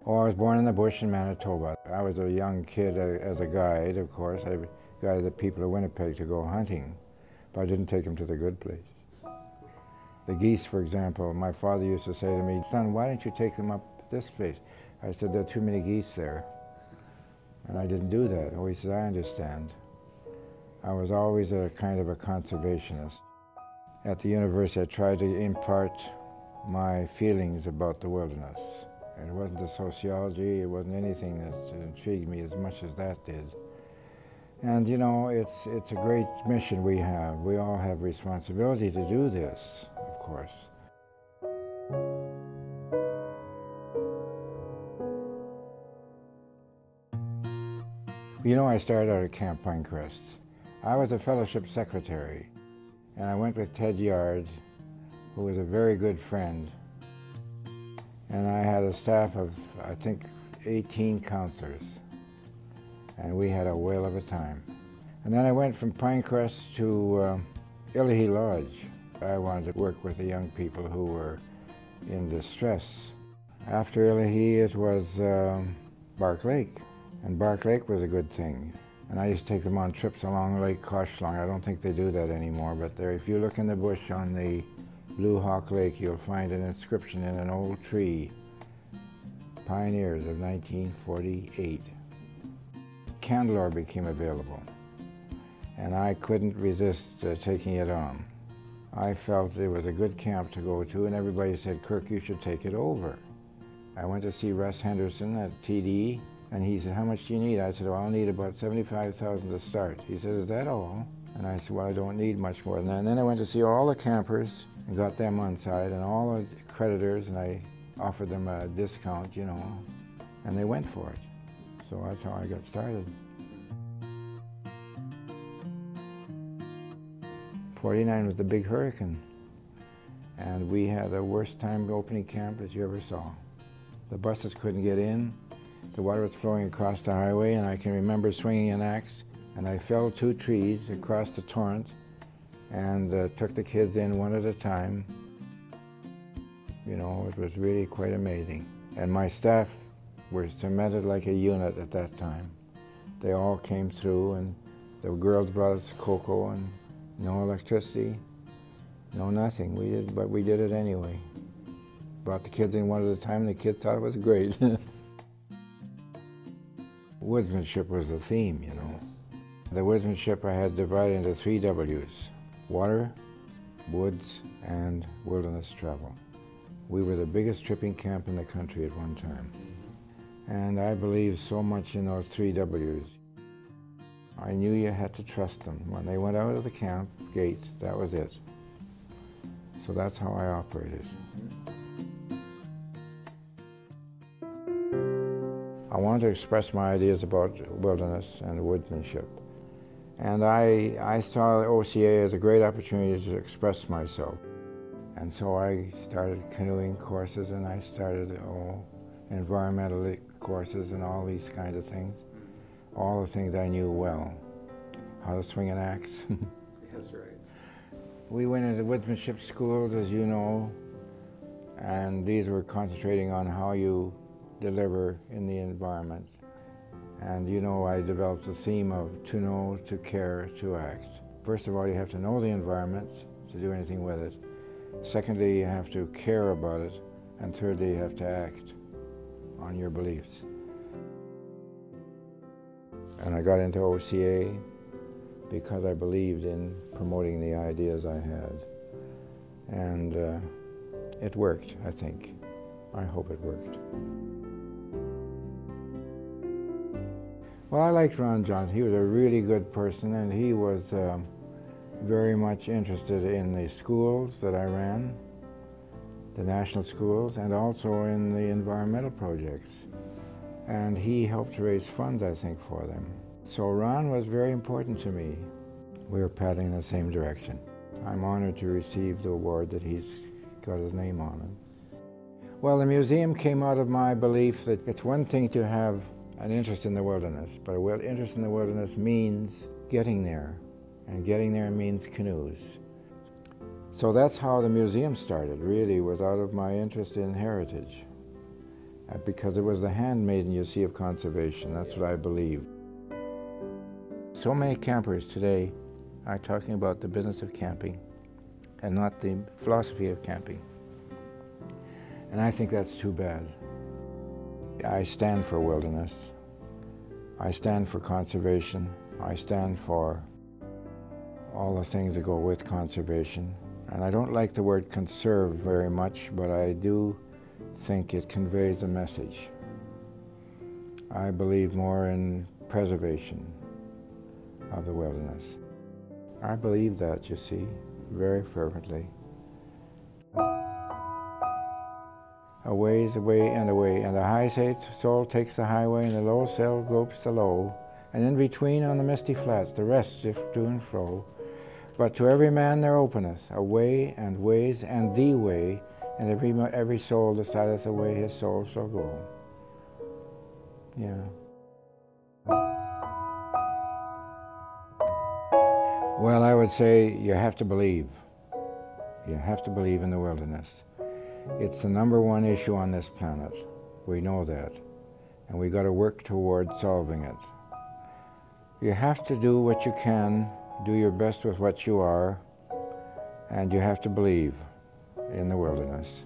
Oh, I was born in the bush in Manitoba. I was a young kid as a guide, of course. I guided the people of Winnipeg to go hunting, but I didn't take them to the good place. The geese, for example, my father used to say to me, "Son, why don't you take them up this place?" I said, "There are too many geese there." And I didn't do that. Oh, he said, "I understand." I was always a kind of a conservationist. At the university, I tried to impart my feelings about the wilderness. It wasn't the sociology, it wasn't anything that intrigued me as much as that did. And you know, it's a great mission we have. We all have responsibility to do this, of course. You know, I started out at Camp Pinecrest. I was a fellowship secretary, and I went with Ted Yard, who was a very good friend. And I had a staff of, I think, 18 counselors. And we had a whale of a time. And then I went from Pinecrest to Illahee Lodge. I wanted to work with the young people who were in distress. After Illahee, it was Bark Lake. And Bark Lake was a good thing. And I used to take them on trips along Lake Coshlong. I don't think they do that anymore, but there, if you look in the bush on the Blue Hawk Lake, you'll find an inscription in an old tree, Pioneers of 1948. Candelore became available, and I couldn't resist taking it on. I felt it was a good camp to go to, and everybody said, "Kirk, you should take it over." I went to see Russ Henderson at TD, and he said, "How much do you need?" I said, "Well, I'll need about $75,000 to start." He said, "Is that all?" And I said, "Well, I don't need much more than that." And then I went to see all the campers and got them on side, and all the creditors, and I offered them a discount, you know, and they went for it. So that's how I got started. 49 was the big hurricane, and we had the worst time opening camp that you ever saw. The buses couldn't get in. The water was flowing across the highway, and I can remember swinging an axe, and I felled 2 trees across the torrent and took the kids in one at a time. You know, it was really quite amazing. And my staff were cemented like a unit at that time. They all came through, and the girls brought us cocoa, and no electricity, no nothing. But we did it anyway. Brought the kids in one at a time, and the kids thought it was great. Woodsmanship was the theme, you know. The woodsmanship I had divided into 3 W's: water, woods, and wilderness travel. We were the biggest tripping camp in the country at one time. And I believed so much in those 3 W's. I knew you had to trust them. When they went out of the camp gate, that was it. So that's how I operated. I wanted to express my ideas about wilderness and woodsmanship. And I saw OCA as a great opportunity to express myself. And so I started canoeing courses, and I started environmental courses and all these kinds of things. All the things I knew well. How to swing an axe. That's right. We went into woodsmanship schools, as you know, and these were concentrating on how you deliver in the environment. And you know, I developed the theme of to know, to care, to act. First of all, you have to know the environment to do anything with it. Secondly, you have to care about it. And thirdly, you have to act on your beliefs. And I got into OCA because I believed in promoting the ideas I had. And it worked, I think. I hope it worked. Well, I liked Ron Johnson. He was a really good person, and he was very much interested in the schools that I ran, the national schools, and also in the environmental projects. And he helped raise funds, I think, for them. So Ron was very important to me. We were paddling in the same direction. I'm honored to receive the award that he's got his name on it. Well, the museum came out of my belief that it's one thing to have an interest in the wilderness, but an interest in the wilderness means getting there, and getting there means canoes. So that's how the museum started, really, was out of my interest in heritage. because it was the handmaiden, you see, of conservation. That's what I believe. So many campers today are talking about the business of camping and not the philosophy of camping. And I think that's too bad. I stand for wilderness. I stand for conservation. I stand for all the things that go with conservation. And I don't like the word conserve very much, but I do think it conveys a message. I believe more in preservation of the wilderness. I believe that, you see, very fervently. A ways, away, and the high soul takes the highway, and the low soul gropes the low, and in between on the misty flats the rest drift to and fro. But to every man there openeth a way and ways and the way, and every soul decideth the way his soul shall go. Yeah. Well, I would say you have to believe. You have to believe in the wilderness. It's the #1 issue on this planet. We know that. And we got to work toward solving it. You have to do what you can, do your best with what you are, and you have to believe in the wilderness.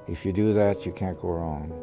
If you do that, you can't go wrong.